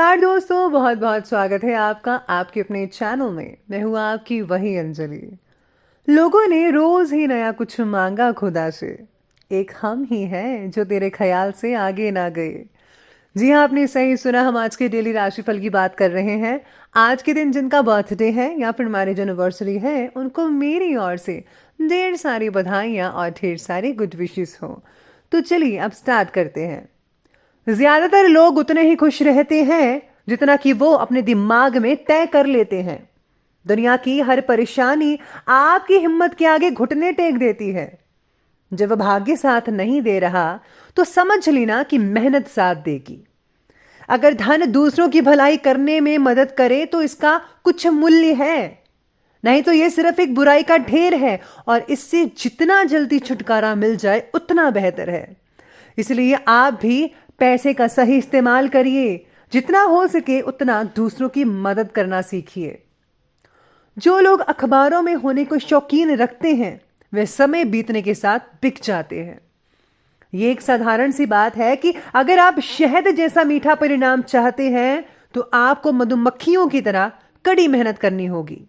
नमस्कार दोस्तों, बहुत बहुत स्वागत है आपका आपके अपने चैनल में। मैं हूँ आपकी वही अंजलि। लोगों ने रोज ही नया कुछ मांगा खुदा से। एक हम ही हैं जो तेरे ख्याल से आगे ना गए। जी हाँ, आपने सही सुना। हम आज के डेली राशिफल की बात कर रहे हैं। आज के दिन जिनका बर्थडे है या फिर मैरिज एनिवर्सरी है, उनको मेरी ओर से ढेर सारी बधाइयाँ और ढेर सारी गुड विशेस हो। तो चलिए अब स्टार्ट करते हैं। ज्यादातर लोग उतने ही खुश रहते हैं जितना कि वो अपने दिमाग में तय कर लेते हैं। दुनिया की हर परेशानी आपकी हिम्मत के आगे घुटने टेक देती है। जब भाग्य साथ नहीं दे रहा तो समझ लेना कि मेहनत साथ देगी। अगर धन दूसरों की भलाई करने में मदद करे तो इसका कुछ मूल्य है, नहीं तो यह सिर्फ एक बुराई का ढेर है और इससे जितना जल्दी छुटकारा मिल जाए उतना बेहतर है। इसलिए आप भी पैसे का सही इस्तेमाल करिए। जितना हो सके उतना दूसरों की मदद करना सीखिए। जो लोग अखबारों में होने को शौकीन रखते हैं वे समय बीतने के साथ बिक जाते हैं। ये एक साधारण सी बात है कि अगर आप शहद जैसा मीठा परिणाम चाहते हैं तो आपको मधुमक्खियों की तरह कड़ी मेहनत करनी होगी।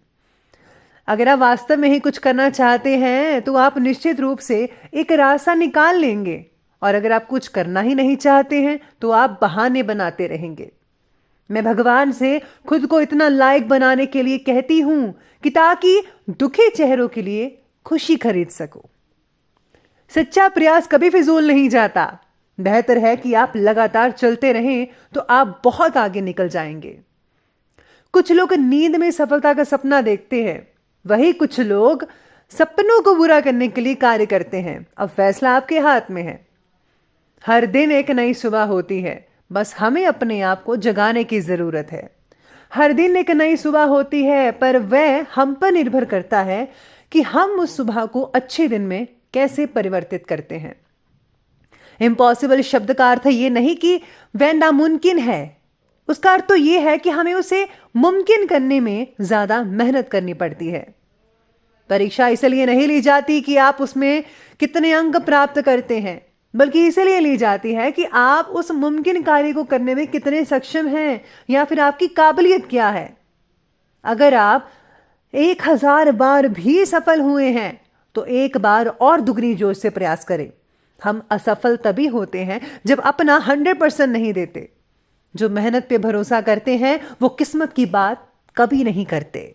अगर आप वास्तव में ही कुछ करना चाहते हैं तो आप निश्चित रूप से एक रास्ता निकाल लेंगे, और अगर आप कुछ करना ही नहीं चाहते हैं तो आप बहाने बनाते रहेंगे। मैं भगवान से खुद को इतना लायक बनाने के लिए कहती हूं कि ताकि दुखी चेहरों के लिए खुशी खरीद सको। सच्चा प्रयास कभी फिजूल नहीं जाता। बेहतर है कि आप लगातार चलते रहें तो आप बहुत आगे निकल जाएंगे। कुछ लोग नींद में सफलता का सपना देखते हैं, वही कुछ लोग सपनों को पूरा करने के लिए कार्य करते हैं। अब फैसला आपके हाथ में है। हर दिन एक नई सुबह होती है, बस हमें अपने आप को जगाने की जरूरत है। हर दिन एक नई सुबह होती है, पर वह हम पर निर्भर करता है कि हम उस सुबह को अच्छे दिन में कैसे परिवर्तित करते हैं। इम्पॉसिबल शब्द का अर्थ यह नहीं कि वह नामुमकिन है। उसका अर्थ तो यह है कि हमें उसे मुमकिन करने में ज्यादा मेहनत करनी पड़ती है। परीक्षा इसलिए नहीं ली जाती कि आप उसमें कितने अंक प्राप्त करते हैं, बल्कि इसलिए ली जाती है कि आप उस मुमकिन कार्य को करने में कितने सक्षम हैं या फिर आपकी काबिलियत क्या है। अगर आप 1000 बार भी सफल हुए हैं तो एक बार और दुगनी जोश से प्रयास करें। हम असफल तभी होते हैं जब अपना 100% नहीं देते। जो मेहनत पे भरोसा करते हैं वो किस्मत की बात कभी नहीं करते।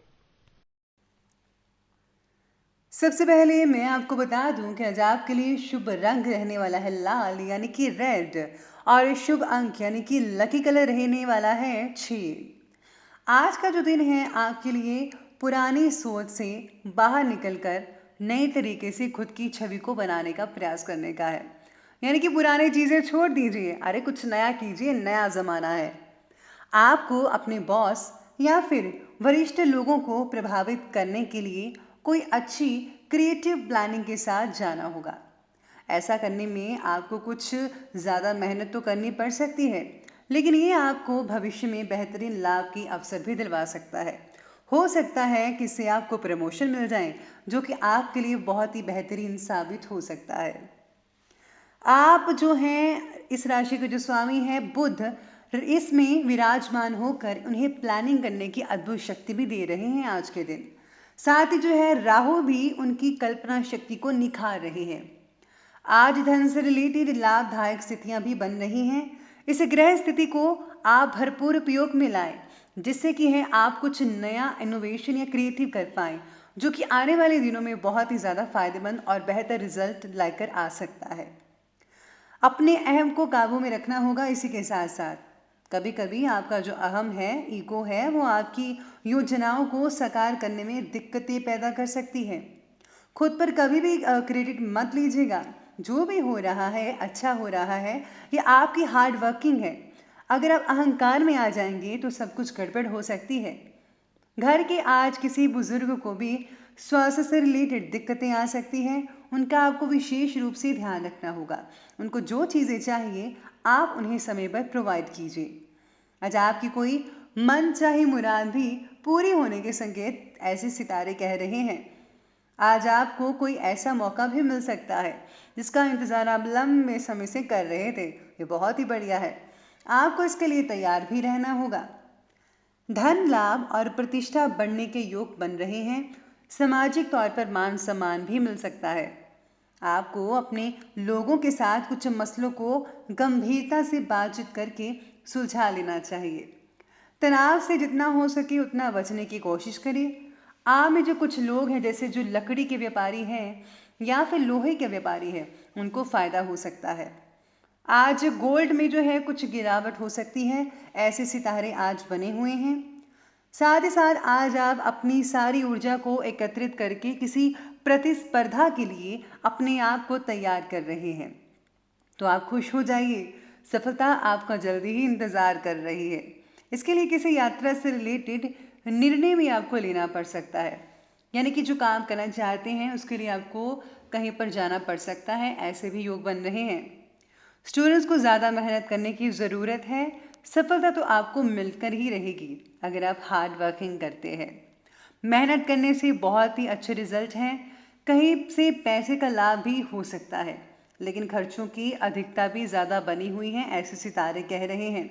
सबसे पहले मैं आपको बता दूं कि आज आपके लिए शुभ रंग रहने वाला है लाल यानी कि रेड, और शुभ अंक यानी कि लकी कलर रहने वाला है 6। आज का जो दिन है आपके लिए पुरानी सोच से बाहर निकलकर नए तरीके से खुद की छवि को बनाने का प्रयास करने का है। यानी कि पुरानी चीजें छोड़ दीजिए, अरे कुछ नया कीजिए, नया जमाना है। आपको अपने बॉस या फिर वरिष्ठ लोगों को प्रभावित करने के लिए कोई अच्छी क्रिएटिव प्लानिंग के साथ जाना होगा। ऐसा करने में आपको कुछ ज़्यादा मेहनत तो करनी पड़ सकती है, लेकिन ये आपको भविष्य में बेहतरीन लाभ की अवसर भी दिलवा सकता है। हो सकता है कि इससे आपको प्रमोशन मिल जाए, जो कि आपके लिए बहुत ही बेहतरीन साबित हो सकता है। आप जो हैं इस राशि के जो स्वामी हैं बुध, इसमें विराजमान होकर उन्हें प्लानिंग करने की अद्भुत शक्ति भी दे रहे हैं आज के दिन। साथ ही जो है राहु भी उनकी कल्पना शक्ति को निखार रहे हैं। आज धन से रिलेटेड लाभदायक स्थितियां भी बन रही हैं। इस ग्रह स्थिति को आप भरपूर उपयोग में लाएं, जिससे कि है आप कुछ नया इनोवेशन या क्रिएटिव कर पाएं, जो कि आने वाले दिनों में बहुत ही ज़्यादा फायदेमंद और बेहतर रिजल्ट लाकर आ सकता है। अपने अहम को काबू में रखना होगा। इसी के साथ साथ कभी कभी आपका जो अहम है, ईगो है, वो आपकी योजनाओं को साकार करने में दिक्कतें पैदा कर सकती है। खुद पर कभी भी क्रेडिट मत लीजिएगा। जो भी हो रहा है अच्छा हो रहा है, ये आपकी हार्ड वर्किंग है। अगर आप अहंकार में आ जाएंगे तो सब कुछ गड़बड़ हो सकती है। घर के आज किसी बुजुर्ग को भी स्वास्थ्य से रिलेटेड दिक्कतें आ सकती हैं। उनका आपको विशेष रूप से ध्यान रखना होगा। उनको जो चीज़ें चाहिए आप उन्हें समय पर प्रोवाइड कीजिए। आज आपकी कोई मन चाही मुराद भी पूरी होने के संकेत ऐसे सितारे कह रहे हैं। आज आपको कोई ऐसा मौका भी मिल सकता है जिसका इंतज़ार आप लंबे समय से कर रहे थे। ये बहुत ही बढ़िया है। आपको इसके लिए तैयार भी रहना होगा। धन लाभ और प्रतिष्ठा बढ़ने के योग बन रहे हैं। सामाजिक तौर पर मान सम्मान भी मिल सकता है। आपको अपने लोगों के साथ कुछ मसलों को गंभीरता से बातचीत करके सुलझा लेना चाहिए। तनाव से जितना हो सके उतना बचने की कोशिश करिए। आप में जो कुछ लोग हैं, जैसे जो लकड़ी के व्यापारी हैं या फिर लोहे के व्यापारी हैं, उनको फायदा हो सकता है। आज गोल्ड में जो है कुछ गिरावट हो सकती है, ऐसे सितारे आज बने हुए हैं। साथ ही साथ आज आप अपनी सारी ऊर्जा को एकत्रित करके किसी प्रतिस्पर्धा के लिए अपने आप को तैयार कर रहे हैं, तो आप खुश हो जाइए। सफलता आपका जल्दी ही इंतजार कर रही है। इसके लिए किसी यात्रा से रिलेटेड निर्णय भी आपको लेना पड़ सकता है, यानी कि जो काम करना चाहते हैं उसके लिए आपको कहीं पर जाना पड़ सकता है, ऐसे भी योग बन रहे हैं। स्टूडेंट्स को ज़्यादा मेहनत करने की ज़रूरत है। सफलता तो आपको मिलकर ही रहेगी अगर आप हार्ड वर्किंग करते हैं। मेहनत करने से बहुत ही अच्छे रिजल्ट हैं। कहीं से पैसे का लाभ भी हो सकता है, लेकिन खर्चों की अधिकता भी ज़्यादा बनी हुई है, ऐसे सितारे कह रहे हैं।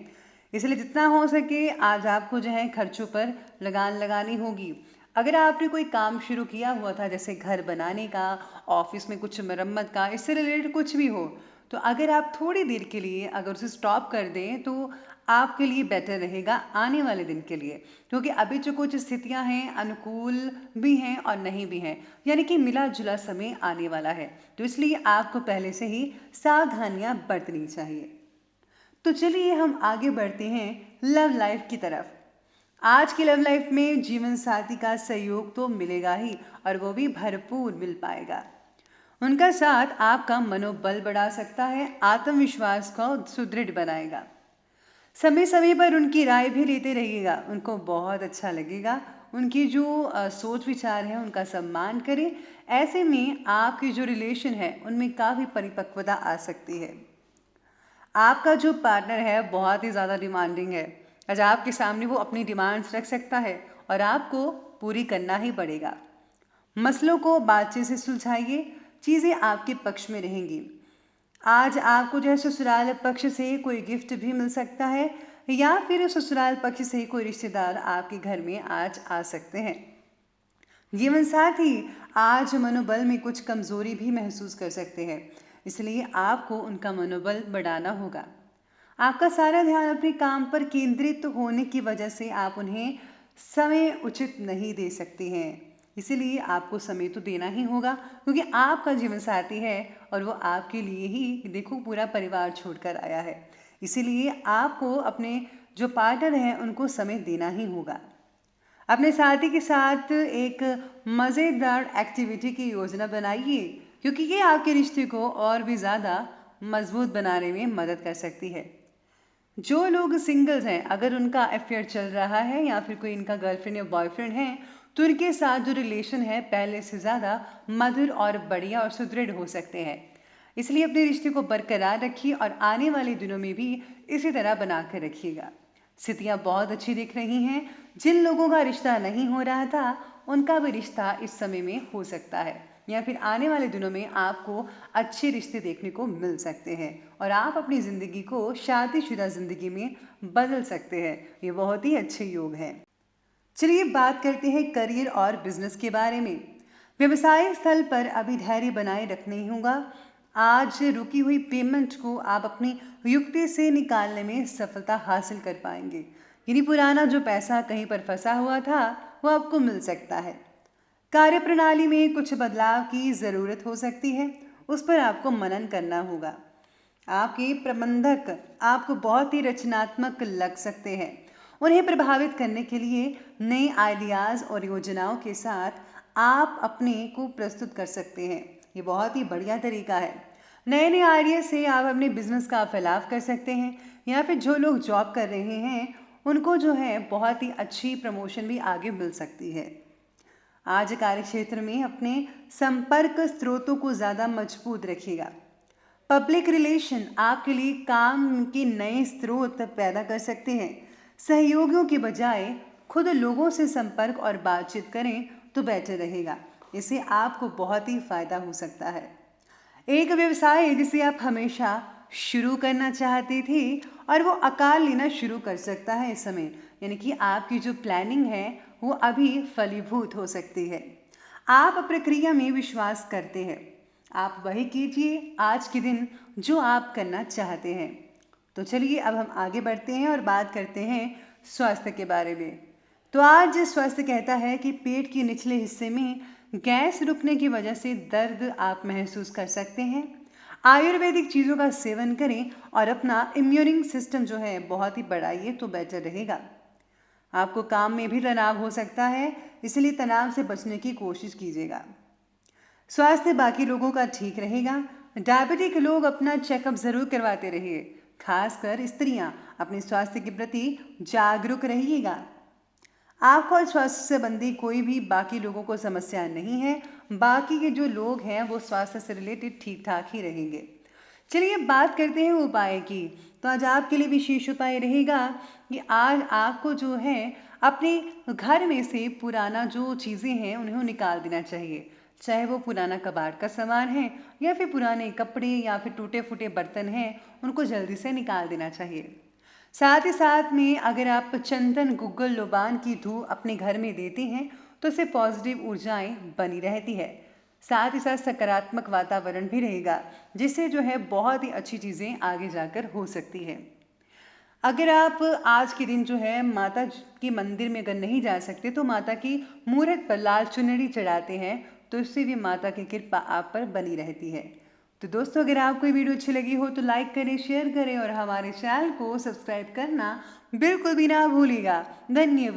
इसलिए जितना हो सके आज आपको जो है खर्चों पर लगान लगानी होगी। अगर आपने कोई काम शुरू किया हुआ था, जैसे घर बनाने का, ऑफिस में कुछ मरम्मत का, इससे रिलेटेड कुछ भी हो, तो अगर आप थोड़ी देर के लिए अगर उसे स्टॉप कर दें तो आपके लिए बेटर रहेगा आने वाले दिन के लिए, क्योंकि अभी जो कुछ स्थितियां हैं अनुकूल भी हैं और नहीं भी हैं, यानी कि मिला जुला समय आने वाला है। तो इसलिए आपको पहले से ही सावधानियां बरतनी चाहिए। तो चलिए हम आगे बढ़ते हैं लव लाइफ की तरफ। आज की लव लाइफ में जीवन साथी का सहयोग तो मिलेगा ही, और वो भी भरपूर मिल पाएगा। उनका साथ आपका मनोबल बढ़ा सकता है, आत्मविश्वास को सुदृढ़ बनाएगा। समय समय पर उनकी राय भी लेते रहिएगा, उनको बहुत अच्छा लगेगा। उनकी जो सोच विचार है उनका सम्मान करें। ऐसे में आपकी जो रिलेशन है उनमें काफ़ी परिपक्वता आ सकती है। आपका जो पार्टनर है बहुत ही ज़्यादा डिमांडिंग है। आज आपके सामने वो अपनी डिमांड्स रख सकता है और आपको पूरी करना ही पड़ेगा। मसलों को बातचीत से सुलझाइए, चीज़ें आपके पक्ष में रहेंगी। आज आपको जो है ससुराल पक्ष से कोई गिफ्ट भी मिल सकता है, या फिर ससुराल पक्ष से कोई रिश्तेदार आपके घर में आज आ सकते हैं। जीवन साथी आज मनोबल में कुछ कमजोरी भी महसूस कर सकते हैं, इसलिए आपको उनका मनोबल बढ़ाना होगा। आपका सारा ध्यान अपने काम पर केंद्रित होने की वजह से आप उन्हें समय उचित नहीं दे सकते हैं। इसीलिए आपको समय तो देना ही होगा, क्योंकि आपका जीवन साथी है और वो आपके लिए ही देखो पूरा परिवार छोड़कर आया है। इसीलिए आपको अपने जो पार्टनर हैं उनको समय देना ही होगा। अपने साथी के साथ एक मज़ेदार एक्टिविटी की योजना बनाइए, क्योंकि ये आपके रिश्ते को और भी ज़्यादा मजबूत बनाने में मदद कर सकती है। जो लोग सिंगल्स हैं, अगर उनका अफेयर चल रहा है या फिर कोई इनका गर्लफ्रेंड या बॉयफ्रेंड है, तो उनके साथ जो रिलेशन है पहले से ज़्यादा मधुर और बढ़िया और सुदृढ़ हो सकते हैं। इसलिए अपने रिश्ते को बरकरार रखिए और आने वाले दिनों में भी इसी तरह बना कर रखिएगा। स्थितियाँ बहुत अच्छी दिख रही हैं। जिन लोगों का रिश्ता नहीं हो रहा था उनका भी रिश्ता इस समय में हो सकता है, या फिर आने वाले दिनों में आपको अच्छे रिश्ते देखने को मिल सकते हैं और आप अपनी ज़िंदगी को शादीशुदा ज़िंदगी में बदल सकते हैं। ये बहुत ही अच्छे योग हैं। चलिए बात करते हैं करियर और बिजनेस के बारे में। व्यवसाय स्थल पर अभी धैर्य बनाए रखना ही होगा। आज रुकी हुई पेमेंट को आप अपनी युक्ति से निकालने में सफलता हासिल कर पाएंगे, यानी पुराना जो पैसा कहीं पर फंसा हुआ था वो आपको मिल सकता है। कार्य प्रणाली में कुछ बदलाव की ज़रूरत हो सकती है, उस पर आपको मनन करना होगा। आपके प्रबंधक आपको बहुत ही रचनात्मक लग सकते हैं। उन्हें प्रभावित करने के लिए नए आइडियाज़ और योजनाओं के साथ आप अपने को प्रस्तुत कर सकते हैं। ये बहुत ही बढ़िया तरीका है। नए नए आइडिया से आप अपने बिजनेस का फैलाव कर सकते हैं, या फिर जो लोग जॉब कर रहे हैं उनको जो है बहुत ही अच्छी प्रमोशन भी आगे मिल सकती है। आज कार्य क्षेत्र में अपने संपर्क स्रोतों को ज़्यादा मजबूत रखिएगा। पब्लिक रिलेशन आपके लिए काम के नए स्रोत पैदा कर सकते हैं। सहयोगियों के बजाय खुद लोगों से संपर्क और बातचीत करें तो बेटर रहेगा। इससे आपको बहुत ही फायदा हो सकता है। एक व्यवसाय जिसे आप हमेशा शुरू करना चाहते थे और वो अकाल लेना शुरू कर सकता है इस समय। यानी कि आपकी जो प्लानिंग है वो अभी फलीभूत हो सकती है। आप प्रक्रिया में विश्वास करते हैं। आप वही कीजिए आज के दिन जो आप करना चाहते हैं। तो चलिए अब हम आगे बढ़ते हैं और बात करते हैं स्वास्थ्य के बारे में। तो आज स्वास्थ्य कहता है कि पेट के निचले हिस्से में गैस रुकने की वजह से दर्द आप महसूस कर सकते हैं। आयुर्वेदिक चीज़ों का सेवन करें और अपना इम्यूनिंग सिस्टम जो है बहुत ही बढ़ाइए तो बेटर रहेगा। आपको काम में भी तनाव हो सकता है, इसलिए तनाव से बचने की कोशिश कीजिएगा। स्वास्थ्य बाकी लोगों का ठीक रहेगा। डायबिटिक लोग अपना चेकअप जरूर करवाते रहिए। खासकर स्त्रियां अपने स्वास्थ्य के प्रति जागरूक रहिएगा। आपको और स्वास्थ्य से संबंधी कोई भी बाकी लोगों को समस्या नहीं है। बाकी के जो लोग हैं वो स्वास्थ्य से रिलेटेड ठीक ठाक ही रहेंगे। चलिए बात करते हैं उपाय की। तो आज आपके लिए विशेष उपाय रहेगा कि आज आपको जो है अपने घर में से पुराना जो चीज़ें हैं उन्हें निकाल देना चाहिए। चाहे वो पुराना कबाड़ का सामान है या फिर पुराने कपड़े या फिर टूटे फूटे बर्तन हैं, उनको जल्दी से निकाल देना चाहिए। साथ ही साथ में अगर आप चंदन गुग्गल लोबान की धूप अपने घर में देते हैं तो उससे पॉजिटिव ऊर्जाएं बनी रहती है। साथ ही साथ सकारात्मक वातावरण भी रहेगा, जिससे जो है बहुत ही अच्छी चीज़ें आगे जाकर हो सकती है। अगर आप आज के दिन जो है माता के मंदिर में अगर नहीं जा सकते तो माता की मूर्त पर लाल चुनरी चढ़ाते हैं, तो इससे भी माता की कृपा आप पर बनी रहती है। तो दोस्तों अगर आपको ये वीडियो अच्छी लगी हो तो लाइक करें, शेयर करें और हमारे चैनल को सब्सक्राइब करना बिल्कुल भी ना भूलिएगा। धन्यवाद।